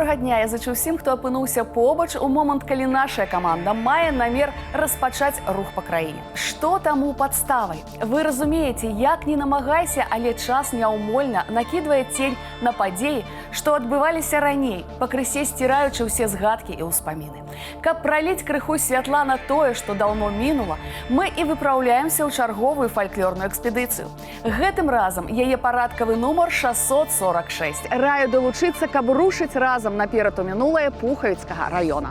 Добрага дня, я зачу ўсім, хто апынуўся побач у момант, калі нашая каманда мае намер распачаць рух па краіне. Што таму падставай? Вы разумееце, як не намагайся, але час няўмольна накідвае цень на падзеі, што адбываліся раней, пакрысе сціраючы ўсе згадкі і ўспаміны. Каб праліць крыху святла на тое, што даўно мінула, мы і выпраўляемся ў чарговую фальклорную экспедыцыю. Гэтым разам яе парадкавы нумар 646. Раю долучыцца, каб рушыць разам наперад у мінулае Пухавіцкага района.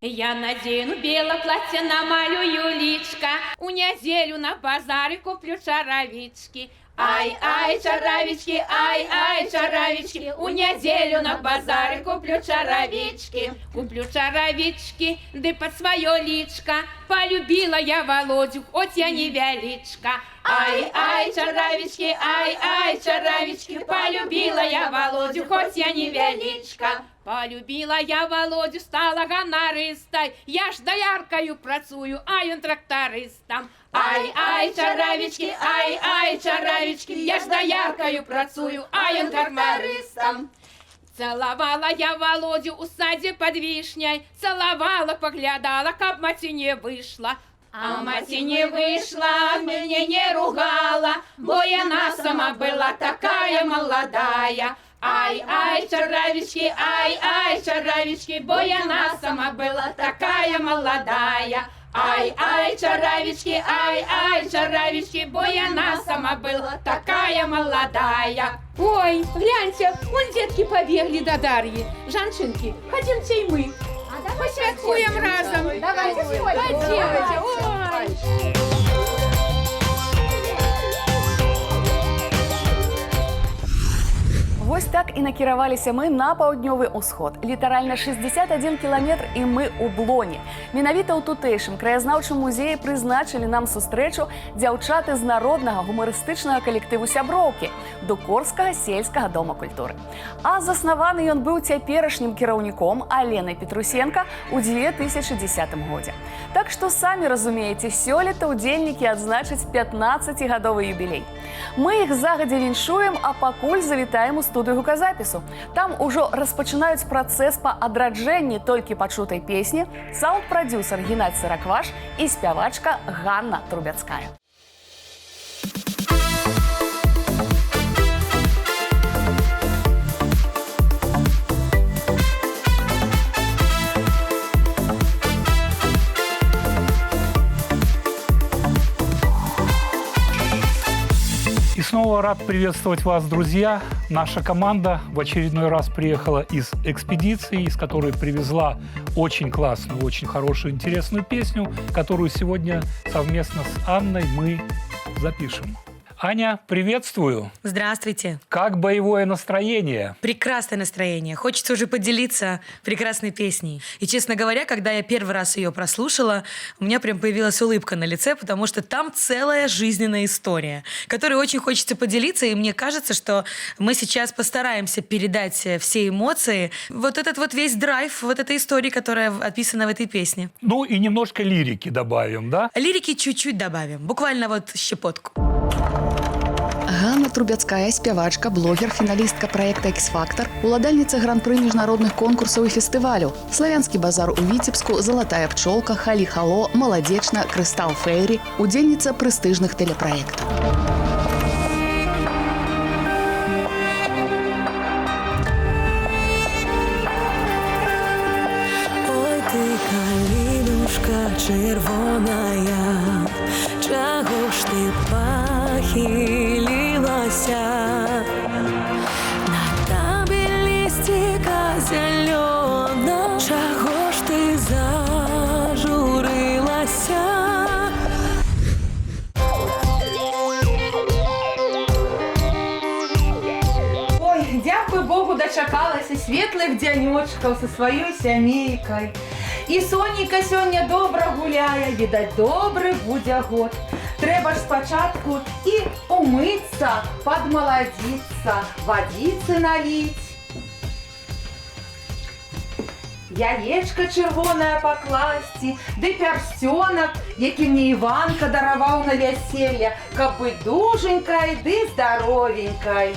Я надену белое платье, намалюю личка, у неделю на базаре куплю чаровички. Ай-ай, чаровички, ай-ай, чаровички, у неделю на базаре куплю чаровички. Куплю чаровички, да под свое личко, полюбила я Володю, хоть я не величка. Ай-ай, чаровички, ай-ай, чаровички, полюбила я Володю, хоть я не величка. Полюбила я Володю, стала гонористой, я ж дояркою працую, а ён трактористом. Ай-ай, чаровички, ай-ай, чаровички, я ж дояркою працую, а ён трактористом. Целовала я Володю у саде под вишней, целовала, поглядала, каб маці не вышла. А маці не вышла, мне не ругала, бо яна сама была такая молодая. Ай-ай, чаровички, ай-ай, чаровички, бо яна сама была такая молодая. Ай-ай, чаровички, ай-ай, чаровички, бо яна сама была такая молодая. Ой, гляньте, вон детки побегли до Дарьи. Жанчинки, хотимте и мы. Посвяткуем разом. Давайте, поделайте. Ой. Вось так і накіраваліся мы на паўднёвы ўсход. Літаральна 61 кіламетр і мы ў Блоні. Менавіта ў тутэйшым краязнаўчым музеі прызначылі нам сустрэчу дзяўчаты з народнага гумарыстычнага калектыву «Сяброўкі» Дукорскага сельскага дома культуры. А заснаваны ён быў цяперашнім кіраўніком Аленай Петрусенко ў 2010 годзе. Так што, самі разумееце, сёлета ўдзельнікі адзначаць 15-гадовы юбілей. Мы іх загадзя віншуем, а пакуль завітаем у студыю гуказапісу. Там ужо распачынаюць працэс па адраджэнні толькі пачутай песні саунд-прадзюсар Геннадзь Сыракваш і спявачка Ганна Трубецкая. И снова рад приветствовать вас, друзья. Наша команда в очередной раз приехала из экспедиции, из которой привезла очень классную, очень хорошую, интересную песню, которую сегодня совместно с Анной мы запишем. Аня, приветствую. Здравствуйте. Как боевое настроение? Прекрасное настроение. Хочется уже поделиться прекрасной песней. И, честно говоря, когда я первый раз ее прослушала, у меня прям появилась улыбка на лице, потому что там целая жизненная история, которой очень хочется поделиться. И мне кажется, что мы сейчас постараемся передать все эмоции, вот этот вот весь драйв вот этой истории, которая описана в этой песне. Ну и немножко лирики добавим, да? Лирики чуть-чуть добавим, буквально вот щепотку. Ганна Трубецкая, спявачка, блогер, фіналістка праекта «X-Factor», уладальніца гран-пры міжнародных конкурсаў і фестывалю, Славянскі базар у Віцебску, Залатая пчолка, Халі-хало, Маладзечна, Крыстал Фэйрі, удзельніца прэстыжных тэлепраектаў. Ой, ты, калинушка червоная, чаго ж ты пахілілася? На табе лісціка зялёна, чаго ж ты зажурылася? Ой, дякую Богу, дочакалася светлых дзянёчкаў со сваёй сямейкай. І Сонейка сёння добра гуляе, відаць, добры будзе год. Трэба ж спачатку і умыцца, падмаладзіцца, вадзіцы наліць. яєчко червоне покласти, ды перстенок, який мне Іванка дарував на весілля, каб бути дуженькой, ды здоровенькой.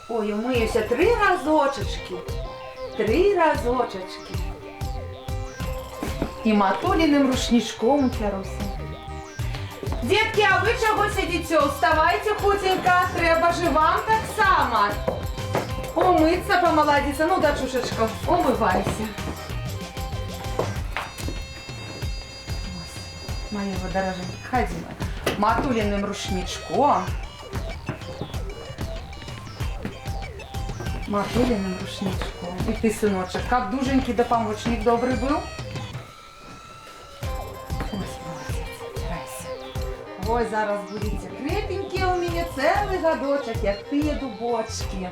Ой, умиюся 3 разочечки. 3 разочечки. І матуліним рушничком утяруся. Дітки, а ви чого сидите? Вставайте хутенько, треба же вам так само. Умыться, помолодиться. Ну, дочушечка, умывайся. Моего дороженького, ходи, матулиным рушничком. Матулиным рушничком. И ты, сыночек, как дуженький да помощник добрый был. Ось, молодец, старайся. Ой, зараз будете крепенькие у меня целый годочек, як тые дубочки.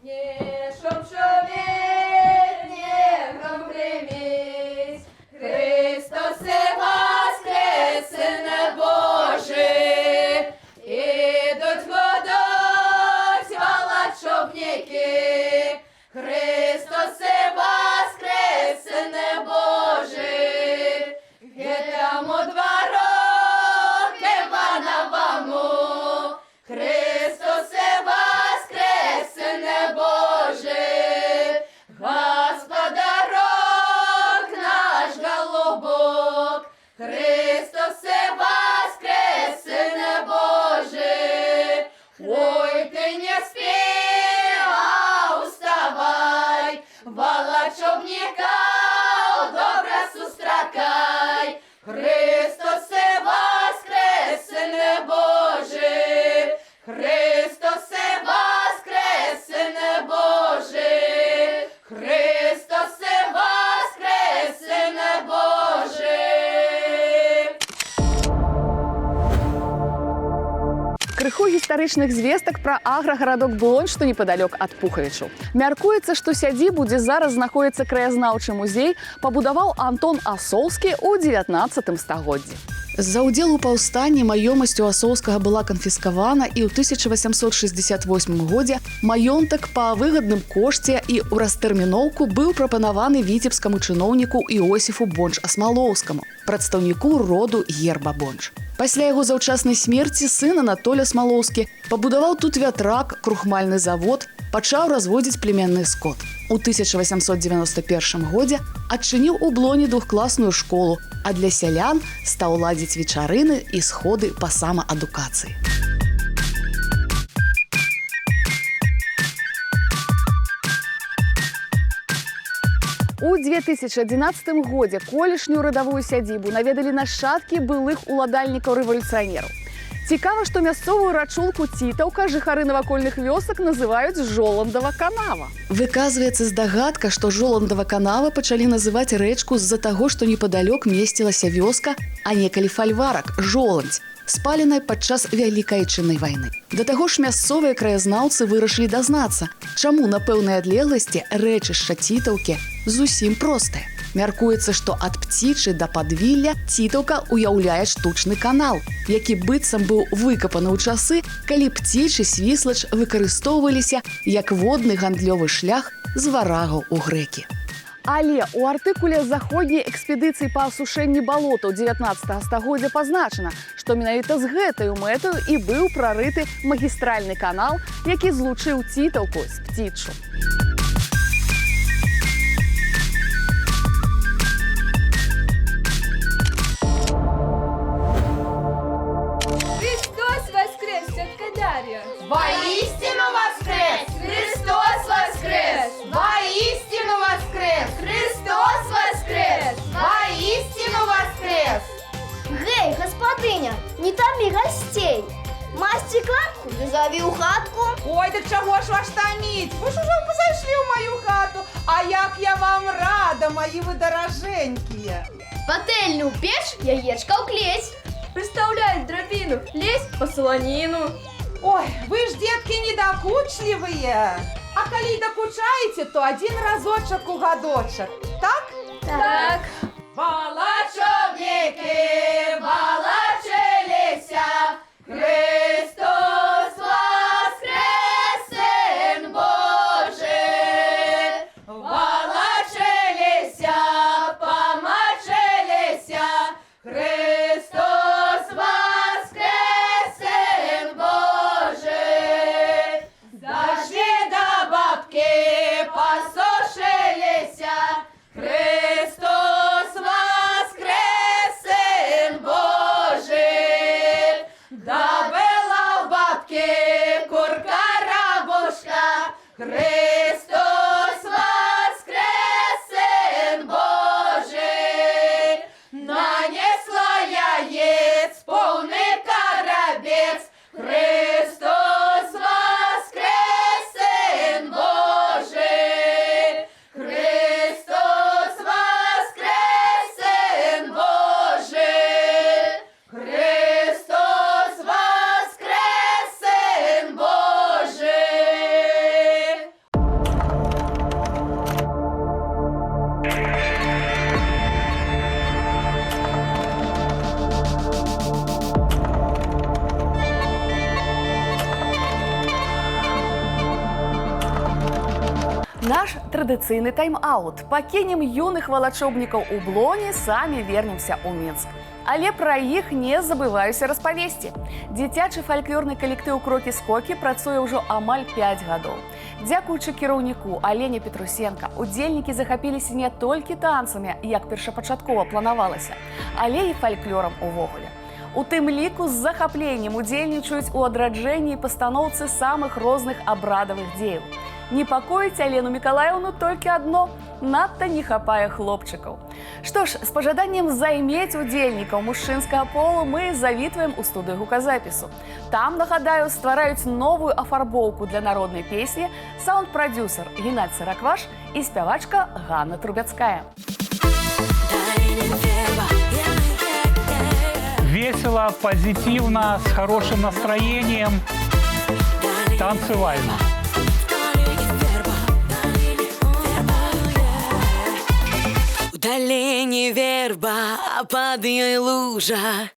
Не шумшовет, не громгремись, Христос воскрес, Сыне Божий, ідуть водой волочобники, Христос воскрес, Сыне Божий, гетому двору, Ивановому, Христос воскрес, Сыне Божий, Господарок наш голубок, Христос воскрес, Сыне Божий. Ой, ты не спи, а уставай, волочобника добре сустракай, Христос воскрес, Сыне Божий, Христос воскрес, Сыне Божий, Христос воскрес, Сыне Божий. Крыху гістарычных звестак пра аграгарадок Блонь, што непадалёк ад Пухавічу. Мяркуецца, што сядзібу, дзе зараз знаходзіцца краязнаўчы музей, пабудаваў Антон Асоўскі ў 19 стагоддзі. З-за ўдзелу ў паўстанні маёмасць у Асоўскага была канфіскавана, і ў 1868 годзе маёнтак па выгадным кошце і ў растэрміноўку быў прапанаваны віцебскаму чыноўніку Іосіфу Бонч-Асмалоўскаму, прадстаўніку роду герба Бонч. Пасля яго заўчаснай смерці сын Анатоль Асмалоўскі пабудаваў тут вятрак, крухмальны завод, пачаў разводзіць племянны скот. У 1891 годзе адчыніў у Блоні двухкласную школу, а для сялян стаў ладзіць вечарыны і сходы па самаадукацыі. У 2011 годзе колішнюю радавую сядзібу наведалі нашчадкі былых уладальнікаў-рэвалюцыянераў. Цікава, што мясцовую рачулку Цітаўка жыхары навакольных вёсак называюць Жоландава канава. Выказваецца здагадка, што Жоландава канава пачалі называць рэчку з-за таго, што непадалёк месцілася вёска, а некалі фальварак, Жоландзь, спаленай падчас Вялікай Айчыннай вайны. Да таго ж мясцовыя краязнаўцы вырашылі дазнацца, чаму на пэўнай адлегласці рэчышча Цітаўкі зусім простае. Мяркуецца, што ад Пцічы да Падвілля Цітаўка ўяўляе штучны канал, які быццам быў выкапаны ў часы, калі Пціч і Свіслач выкарыстоўваліся як водны гандлёвы шлях з варагаў у грэкі. Але ў артыкуле заходняй экспедыцыі па асушэнні балотаў 19 стагоддзя пазначана, што менавіта з гэтаю мэтаю і быў прарыты магістральны канал, які злучыў Цітаўку з Пцічу. Христос воскрес, тетка Дарья! Воистину воскрес! Христос воскрес! Воистину воскрес! Христос воскрес! Воистину воскрес! Гей, господиня, не томи гостей. Масти кладку, да зови у хатку. Ой, да чого ж вас томить? Ви ж уже зайшли в мою хату, а як я вам рада, мої ви дороженькі. Пательню печь, яєчка уклеить. Представляет дробину, лезь по солонину. Ой, ви ж, детки, недокучливые. А коли докучаете, то один разочек у годочек. Так? Так. Волочебники волочилися, Христос воскрес, Син Божий. Христос воскресен, Боже! Христос воскресен, Боже! Христос воскресен, Боже! Наш традыцыйны тайм-аут. Пакінем юных валачобнікаў у Блоні, самі вернемся ў Мінск. Але пра іх не забываюся распавесці. Дзіцячы фальклорны калектыў «Крокі-скокі» працуе ўжо амаль 5 гадоў. Дзякуючы кіраўніку Алене Петрусенка, удзельнікі захапіліся не толькі танцамі, як першапачаткова планавалася, але і фальклорам увогуле. У тым ліку з захапленнем удзельнічаюць у адраджэнні і пастаноўцы самых розных абрадавых дзеяў. Непакоіць Алену Мікалаеўну толькі адно – надта не хапае хлопчыкаў. Што ж, з пажаданнем займець удзельнікаў мужчынскага полу мы завітваем у студыю гуказапісу. Там, нагадаю, ствараюць новую афарбоўку для народнай песні саунд-прадюсер Геннадзь Саракваш і спявачка Ганна Трубяцкая. Весело, позитивно, с хорошим настроением, танцевально. В долине верба, а под ёй лужа.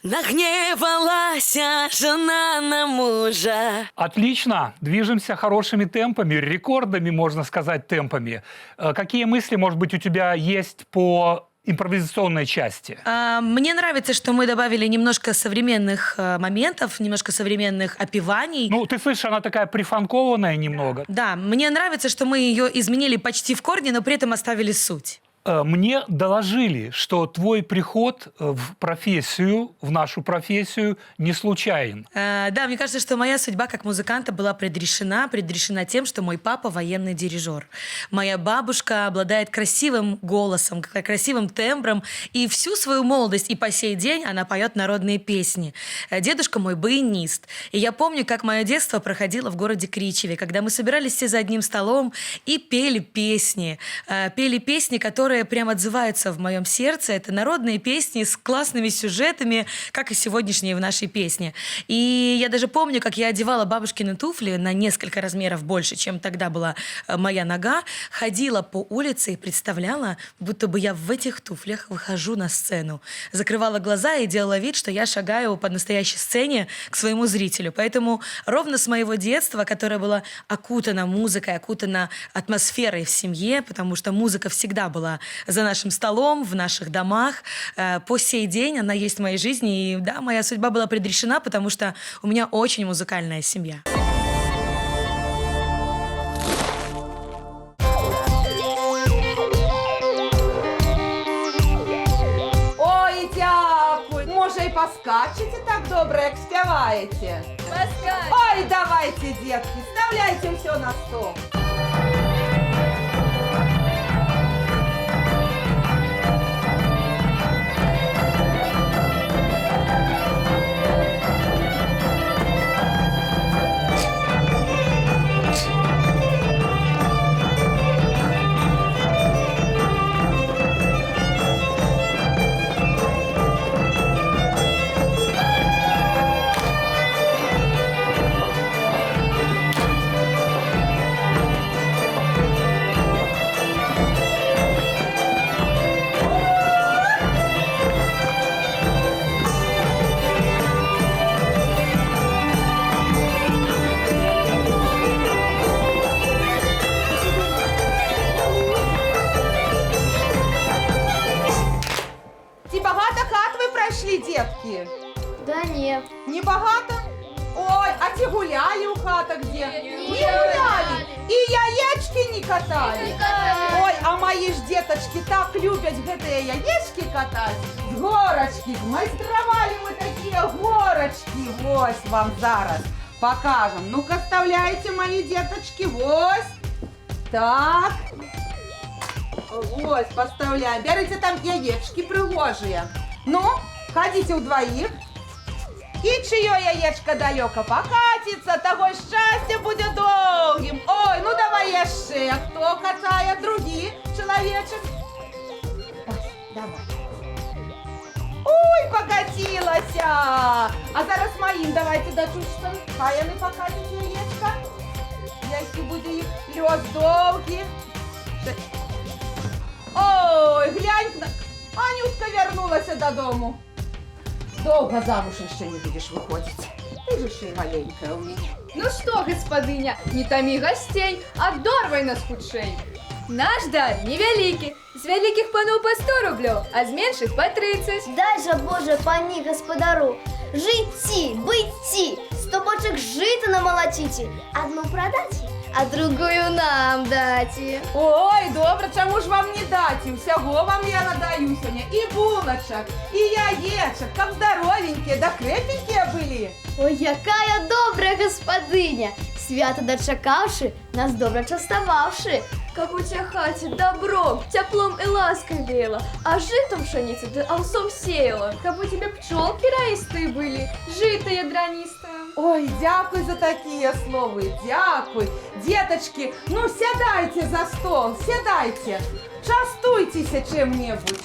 Нагневалася жена на мужа. Отлично, движемся хорошими темпами, рекордами, можно сказать, темпами. Какие мысли, может быть, у тебя есть по импровизационной части? Мне нравится, что мы добавили немножко современных моментов, немножко современных опеваний. Ну, ты слышишь, она такая прифанкованная немного. Да, мне нравится, что мы ее изменили почти в корне, но при этом оставили суть. Мне доложили, что твой приход в профессию, в нашу профессию, не случайен. Да, мне кажется, что моя судьба как музыканта была предрешена тем, что мой папа военный дирижер. Моя бабушка обладает красивым голосом, красивым тембром, и всю свою молодость и по сей день она поет народные песни. Дедушка мой баянист. И я помню, как мое детство проходило в городе Кричеве, когда мы собирались все за одним столом и пели песни, которые прям отзываются в моем сердце. Это народные песни с классными сюжетами, как и сегодняшние в нашей песне. И я даже помню, как я одевала бабушкины туфли на несколько размеров больше, чем тогда была моя нога, ходила по улице и представляла, будто бы я в этих туфлях выхожу на сцену. Закрывала глаза и делала вид, что я шагаю по настоящей сцене к своему зрителю. Поэтому ровно с моего детства, которое было окутано музыкой, окутано атмосферой в семье, потому что музыка всегда была за нашим столом, в наших домах. По сей день она есть в моей жизни. И да, моя судьба была предрешена, потому что у меня очень музыкальная семья. Ой, дякую! Може, і поскачете так добре, як співаєте? Ой, давайте, детки, вставляйте все на стол. Детки? Да нет. Не багато? Ой, а ті гуляли у хатах где? Не гуляли. И яєчки не катали. Ой, а мои ж деточки так любят гэтые яєчки катать. Горочки, майстровали мы такие горочки. Вось вам зараз покажем. Ну-ка, вставляйте, мои деточки. Вось. Так. Вось, поставляем. Берите там яєчки пригожие. Ну, ходите удвоих. И чье яєчко далеко покатится, того счастье будет долгим. Ой, ну давай еще. Кто катает другие человечек? Ой, давай. Ой, покатилась. А зараз моим давайте дочушцам. Хай они покатят яєчко. Який буде їх льос довгий. Ой, глянь, Анютка вернулась додому. Долго замуж еще не будешь выходить. Ты же еще и маленькая у меня. Ну что, господыня, не томи гостей, обдорвай нас худшей. Наш дар невеликий, з великих панов по 100 рублів, а з менших по 30. Дай же, Боже, пани господару, житти, бытти, 100 бочек жита намолотите, одну продайте, а другую нам дайте. Ой, добре, чому ж вам не дати? Всього вам я надаю сьогодні. І булочок, і яєчок, как здоровенькие, да крепенькие были. Ой, якая добрая господиня, свято дочекавши, нас добре частовавши. Как у тебя хаті добром, теплом и лаской веяло, а житом пшеницы ты овсом сеяла. Как у тебя пчелки раистые были, жито ядранистое. Ой, дякую за такі слови, дякую. Діточки, ну сядайте за стол, сядайте, частуйтеся чим-небудь.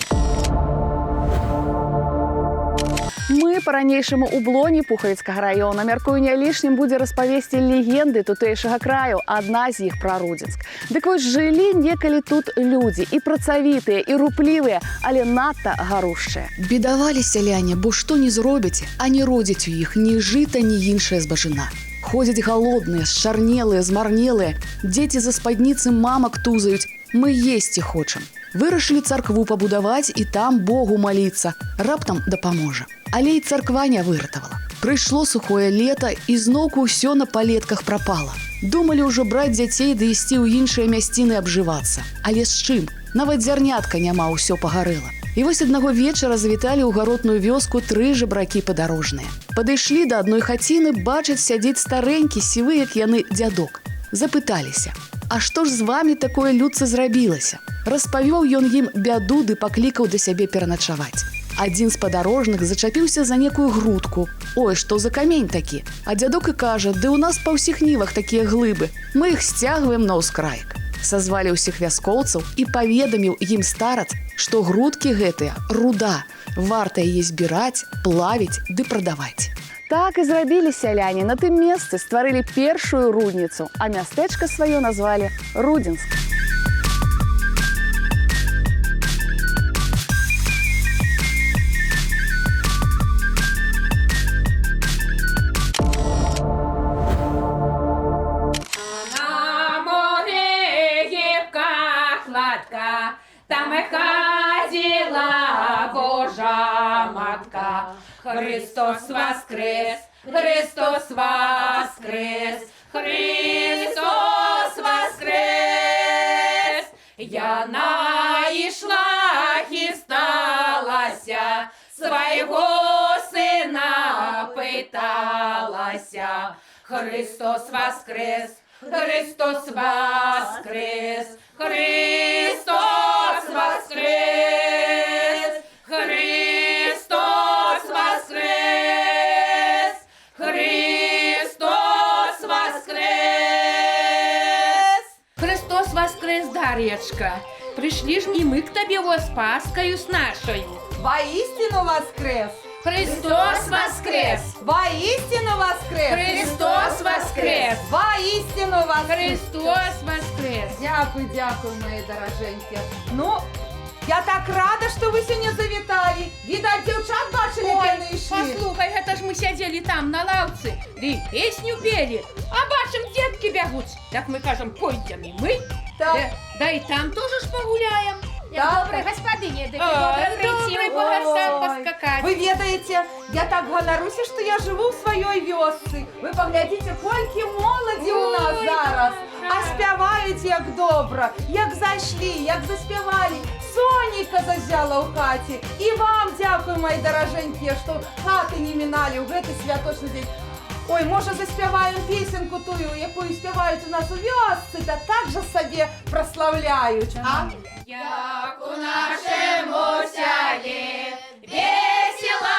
Мы по-ранейшаму ў Блоні Пухавіцкага раёна. Мяркую, не лішнім будзе распавесці легенды тутэйшага краю, адна з іх пра Рудзенск. Дык вось жылі некалі тут людзі, і працавітыя, і руплівыя, але надта гарушчыя. Бедавалі сяляне, бо што не зробяце, а не родзяць у іх ні жыта, ні іншая збажына. Ходзяць галодныя, зчарнелыя, змарнелыя, дзеці за спадніцы мамак тузаюць, мы есці хочам. Вырашылі царкву пабудаваць і там Богу маліцца, раптам дапаможа. Але і царква не выратавала. Прыйшло сухое лета, і зноўку ўсё на палетках прапала. Думалі ўжо браць дзяцей ды ісці ў іншыя мясціны абжывацца. Але з чым? Нават зярнятка няма, ўсё пагарэла. І вось аднаго вечара завіталі ў гаротную вёску 3 жабракі падарожныя. Падышлі да адной хаціны, бачаць, сядзіць старэнькі, сівы, як яны, дзядок. Запыталіся: «А што ж з вамі такое, людцы, зрабілася?» Распавёў ён ім бяду ды паклікаў да сябе пераначаваць. Адзін з падарожных зачапіўся за некую грудку. Ой, што за камень такі? А дзядок і кажа: «Ды ў нас па ўсіх нівах такія глыбы, мы іх сцягваем на ўскраек». Сазвалі ўсіх вяскоўцаў і паведаміў ім старац, што грудкі гэтыя руда, варта яе збіраць, плавіць ды прадаваць. Так і зрабілі сяляне. На тым месцы стварылі першую рудніцу, а мястэчка сваё назвалі Рудзенск. Там ходила Божа Матка. Христос воскрес, Христос воскрес, Христос воскрес. Я найшла хисталася, своего сына пыталася. Христос воскрес, Христос воскрес, Христос воскрес, Христос воскрес, Христос воскрес. Христос воскрес, Дарьячка. Пришли ж и мы к тебе во Спаскою с нашою. Воистину воскрес! Христос воскрес! Воистину воскрес! Христос воскрес! Воистину воскрес! Христос воскрес! Дякую, дякую, мої дороженькі. Ну, я так рада, що ви сьогодні завітали. Видать, дівчат бачили, як вони йшли. Послухай, это ж мы сидели там на лавце, да и песню пели, а бачим, детки бегут. Так мы кажем, пойдем и мы, Так. да и там тоже ж погуляем. Так, Доброй господине, да Ой, добрый по горсам Ой, поскакать. ви ведаєте, я так ганаруся, що я живу в своїй вёсці. Ви поглядите, колькі молоді у нас Ой, зараз. да. А співають як добре, як зайшли, як заспівали. Соніка зазяла у хаті. І вам дякую, мої дороженькі, що хати не минали у гэтый святочний день. Ой, може заспіваємо пісеньку тую, яку співають у нас у вёсці, та так же собі прославляють, а? Як у нашому селі весело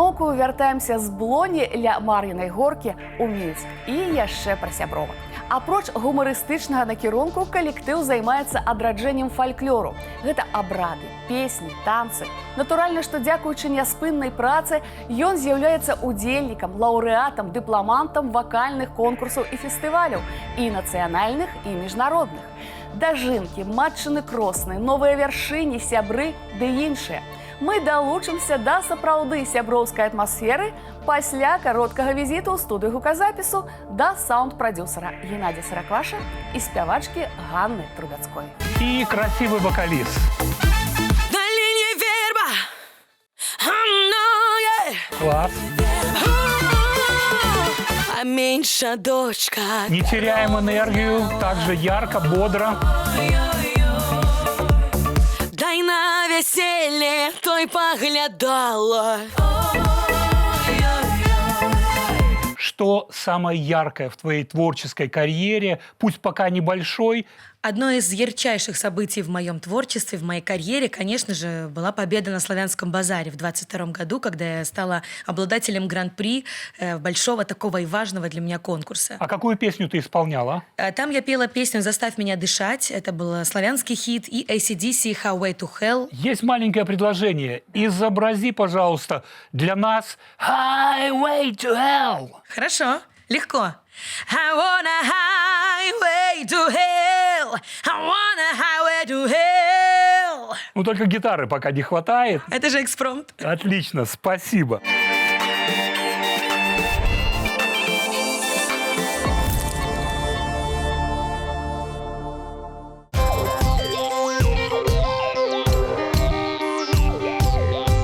зноўку вяртаемся з Блоні ля Мар'інай горкі ў Мінск і яшчэ пра сябровак. Апроч гумарыстычнага накірунку калектыў займаецца адраджэннем фальклору. Гэта абрады, песні, танцы. Натуральна, што дзякуючы няспыннай працы ён з'яўляецца удзельнікам, лаўрэатам, дыпламантам вакальных конкурсаў і фестываляў і нацыянальных, і міжнародных. Дажынкі, матчыны кросныя, новыя вяршыні, сябры ды іншыя. Мы далучымся да сапраўды сяброўскай атмасферы пасля кароткага візіту ў студыю гуказапісу да саунд-прадюсера Геннадзя Саракваша і спявачкі Ганны Трубяцкой. И красивый вокалист. Долине верба. Класс. А меньше дочка. Не теряем энергию, также ярко, бодро. Дай на веселье той поглядала. Что самое яркое в твоей творческой карьере, пусть пока небольшой? Одно из ярчайших событий в моем творчестве, в моей карьере, конечно же, была победа на Славянском базаре в 22 году, когда я стала обладателем гран-при большого такого и важного для меня конкурса. А какую песню ты исполняла? Там я пела песню «Заставь меня дышать». Это был славянский хит, и AC/DC «Highway to Hell». Есть маленькое предложение. Изобрази, пожалуйста, для нас «Highway to Hell». Хорошо, легко. I want a highway to hell. I want a highway to hell. Ну, только гитары пока не хватает. Это же экспромт. Отлично, спасибо.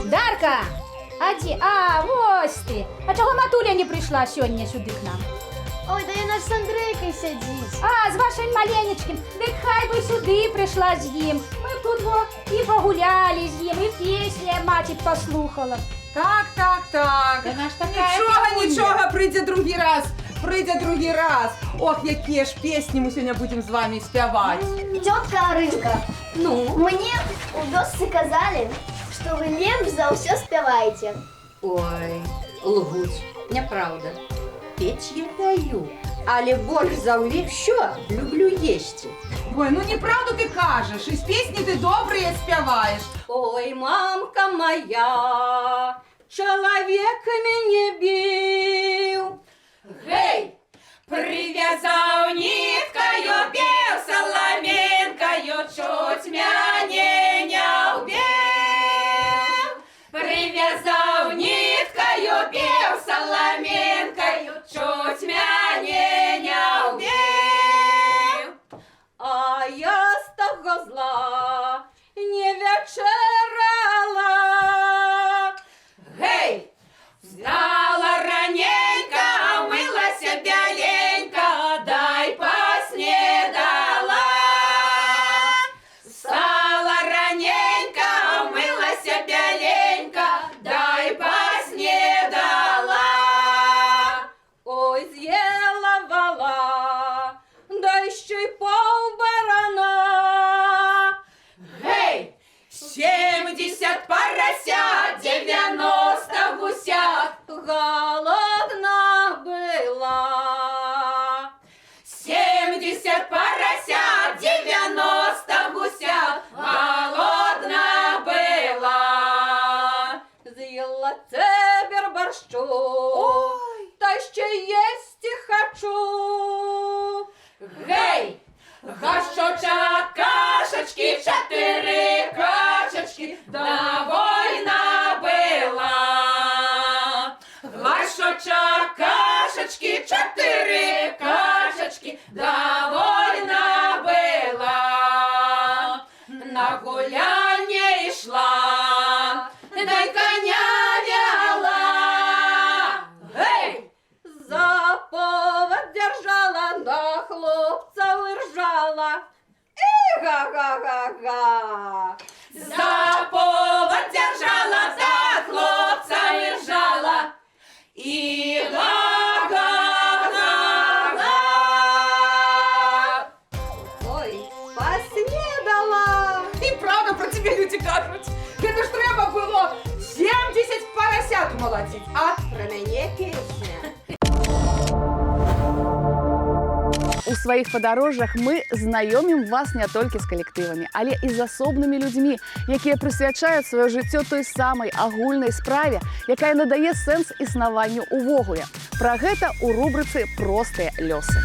Дарка! Вось ты! А чого Матуля не прийшла сьогодні сюди к нам? Ой, да яна ж з Андрейкой сядзіць. З вашим маленечким. Дык хай бы сюди прийшла з їм. Ми б тут і погуляли з їм, і пісні маті послухала. Так. Вона ж така Нічого, прийде другий раз. Ох, які ж пісні ми сьогодні будемо з вами співати. Тетка Аринка, мне у вёсцы казали, что вы лепш за ўсё спяваеце. Ой, лгуть, неправда. Петь я даю, але больше за все люблю есть. Ой, ну неправду ти кажеш, із пісні ти добре співаєш. Ой, мамка моя, человек меня бил. Гей! Прив'язав ниткою, бив соломинкою, чуть меня не убил. Прив'язав ниткою, бив соломинкою, чуть меня не убил. А я с того зла не вечерала. Гей! Встала раненько, мылася бяленько, дай поснедала. Встала раненько, мылася бяленько, дай поснедала. Ой, з'їла вала, да ще й полбарана. Гей! 70 поросят, 90 гусят, Голодна была. 70 поросят, 90 гусят, голодна была. З'їла цебер борщу, та ще їсти хочу. Гей! Гашоча кашечки, 4 кашечки, да война была. Гашоча кашечки, 4 кашечки, да война была. На гулянье шла, дай коня вяла. Гей! За повод держала, на хлопца выржала. Га-га-га-га. За повод держала, за хлопца держала. И га-га-га-га. Ой, поснедала. І правда про тебе люди кажуть. Це ж треба було 70 поросят. гармату молотить, а про мене песня. У сваіх падарожжах мы знаёмім вас не толькі з калектывамі, але і з асобнымі людзьмі, якія прысвячаюць сваё жыццё той самай агульнай справе, якая надае сэнс існаванню ўвогуле. Пра гэта ў рубрыцы «Простыя лёсы».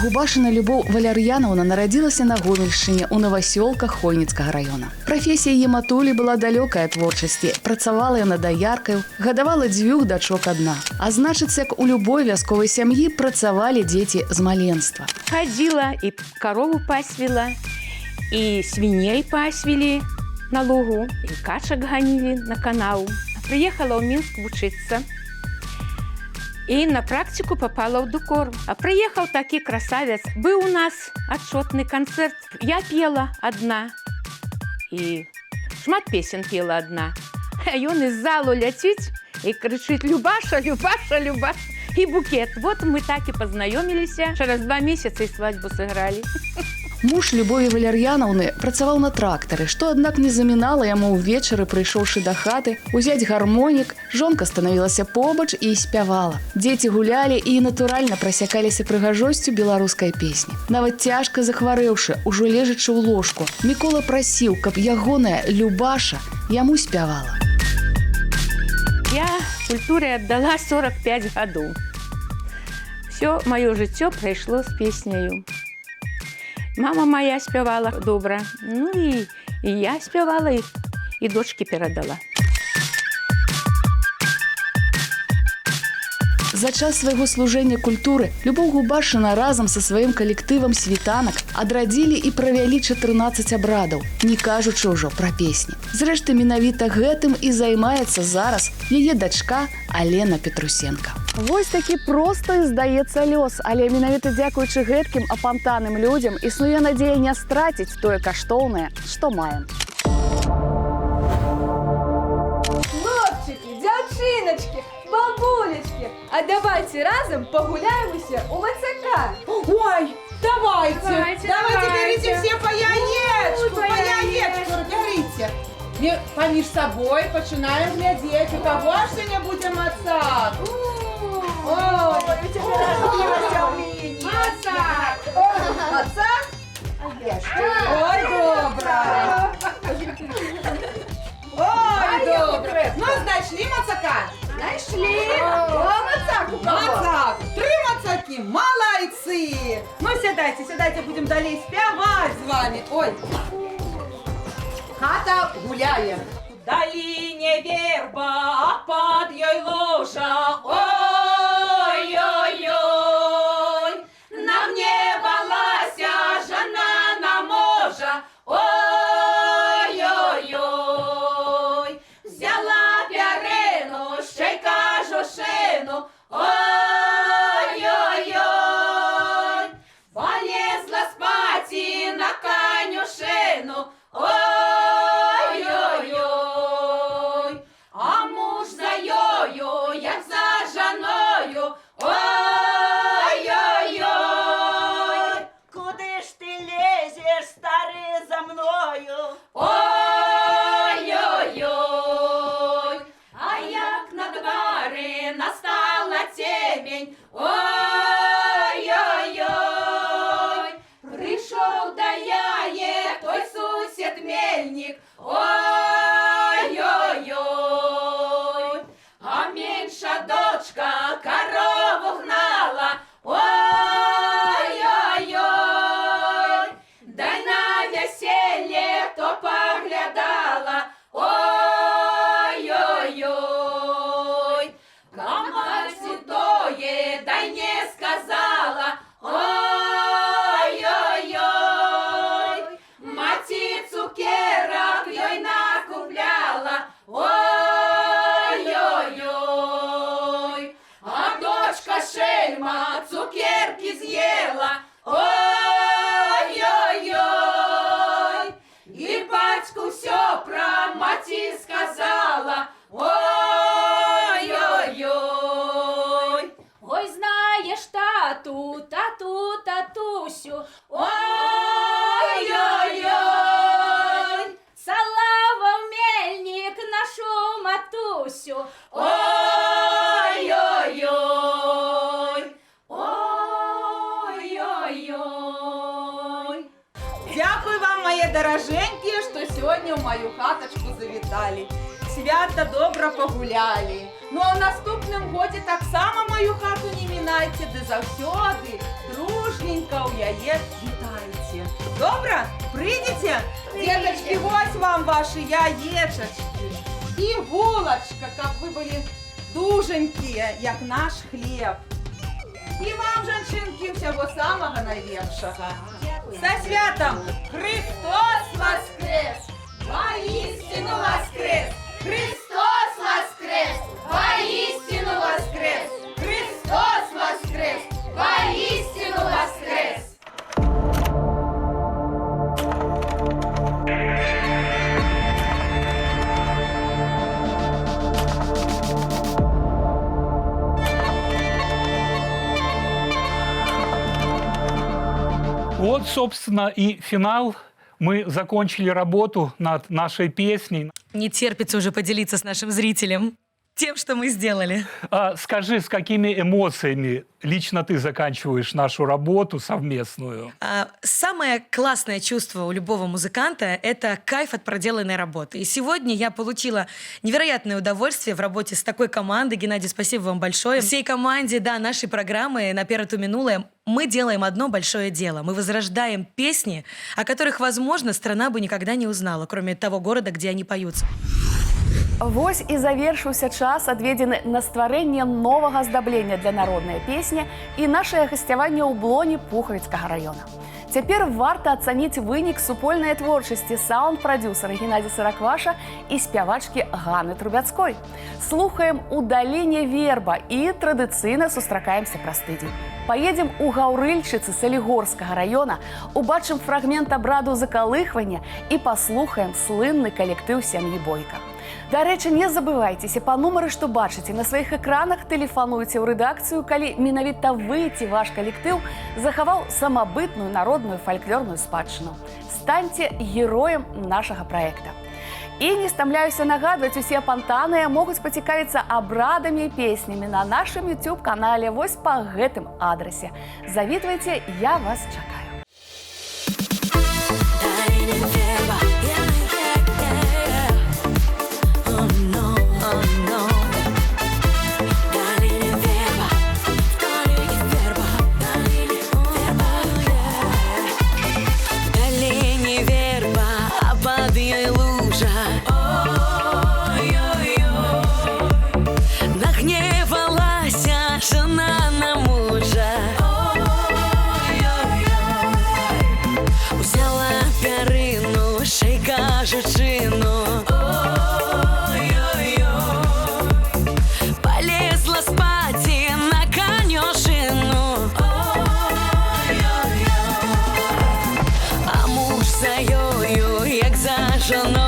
Губашына Любоў Валяр'янаўна нарадзілася на Гомельшчыне ў Новасёлках Хойніцкага раёна. Прафесія яе матулі была далёкая ад творчасці. Працавала яна даяркаю, гадавала 2 дачок адна. А значыць, як у любой вясковай сям'і працавалі дзеці з маленства. Ходила и корову пасвила, и свиней пасвили на лугу, и качек гонили на канал. Приехала в Минск учиться. И на практику попала в Дукор. А приехал такой красавец. Был у нас отчетный концерт. Я пела одна. И шмат песен пела одна. А он из залу летит и кричит: «Любаша, Любаша, Любаша!» И букет. Вот мы так и познакомились. Через 2 месяца и свадьбу сыграли. Муж Любові Валяр'янаўны працаваў на трактары, што, аднак, не замінала яму ўвечары, прыйшоўшы да хаты, узяць гармонік, жонка станавілася побач і спявала. Дзеці гулялі і, натуральна, прасякаліся прыгажосцю беларускай песні. Нават цяжка захварэўшы, ужо лежачы ў ложку, Мікола прасіў, каб ягоная Любаша яму спявала. Я культуре отдала 45 годов. Все мое життя прошло с песнею. Мама моя спевала добра, ну и я спевала, и дочке передала. За час свайго служэння культуры Любоў Губашына разам са сваім калектывам «Світанак» адрадзілі і правялі 14 абрадаў, не кажучы ўжо пра песні. Зрэшты, менавіта гэтым і займаецца зараз яе дачка Алена Петрусенка. Вось такі просты, здаецца, лёс, але менавіта дзякуючы гэткім апантаным людзям існуе надзея не страціць тое каштоўнае, што маем. Хлопчики, девчиночки, бабулечки, а давайте разом погуляемся у МЦК. Ой, давайте, Давайте. берите все по яєчку, берите. Мы поміж собой починаем глядеть, у кого ж сегодня будем отца. Ой, у тебя рождение. Отца? Ой, добра. Ой, добра. Ну, знайшли мацака? Нашли. Мацак у кого? Мацак. 3 мацаки. Молодцы. Ну, сядайте, будем далее спевать с вами. Ой. Хата гуляем. В долине верба, а под ёй ложа. Ой-ой-ой, на мне балася жена на можа. Ой-ой-ой, взяла пярину, ще й кажу шину. Ой-ой-ой, полезла спати на конюшину. Ой-ой-ой, а муж за ёю, як за жаною. Ой-ой-ой, Куди ж ти лезеш, старий, за мною? ой-ой-ой, а як на дворі настала темень. Ой-ой-ой, прийшов да яє той сусід мельник. Ой-ой-ой, а менша дочка корову гнала. Ой-ой-ой, дай на веселье то поглядала. Ой-ой-ой, кому седое, дай не сказала. Ой-ой-ой, маті цукерок ёй накупляла. Ой-ой-ой, а дочка шельма цукерки з'їла. Ой-ой-ой, і батьку все про маті сказала. Ой-ой-ой, ой, знаєш, татусю. Ой-ой-ой, салава в мельні дороженькие, что сегодня в мою хаточку завітали. Свято добро погуляли. Ну а в наступному годі так само мою хату не мінайте, де завсёди дружненько у яє вітайте. Добро? Прийдете? Деточки, ось вам ваші яєчечки. І булочка, как ви були дуженькі, як наш хліб. І вам, женщинки, всього самого найвіршого. Со святом! Христос воскрес! Воістину воскрес! Христос воскрес! Воістину воскрес! Христос воскрес! Воістину воскрес! Вот, собственно, и финал. Мы закончили работу над нашей песней. Не терпится уже поделиться с нашим зрителем тем, что мы сделали. Скажи, с какими эмоциями лично ты заканчиваешь нашу работу совместную? Самое классное чувство у любого музыканта – это кайф от проделанной работы. И сегодня я получила невероятное удовольствие в работе с такой командой. Геннадий, спасибо вам большое. Всей команде, да, нашей программы «Наперед у минулое» мы делаем одно большое дело. Мы возрождаем песни, о которых, возможно, страна бы никогда не узнала, кроме того города, где они поются. Вось і завершыўся час, адведзены на стварэнне новага аздаблення для народнай песні і нашае гасцяванне ў блоне Пухавіцкага раёна. Цяпер варта ацаніць вынік супольнай творчасці саунд-прадюсера Геннадзя Саракваша і спявачкі Ганны Трубяцкой. Слухаем «У даліне верба» і традыцыйна сустракаемся праз тыдзень. Поедем у Гаўрыльчыцы Салігорскага раёна, убачым фрагмент абраду закалыхвання і паслухаем слынны калектыў сям'і Бойка. Дарэчы, не забывайцеся, па нумары, што бачыце на сваіх экранах, тэлефануйце ў рэдакцыю, калі менавіта вы ці ваш калектыў захаваў самабытную народную фальклорную спадчыну. Станьце героем нашага праекта. І не стамляюся нагадваць, усе апантаныя могуць пацікавіцца абрадамі і песнямі на нашым YouTube-канале вось па гэтым адрасе. Завітвайце, я вас чакаю. Полезла спать и на конюшину, а муж за ёю, як за жоною.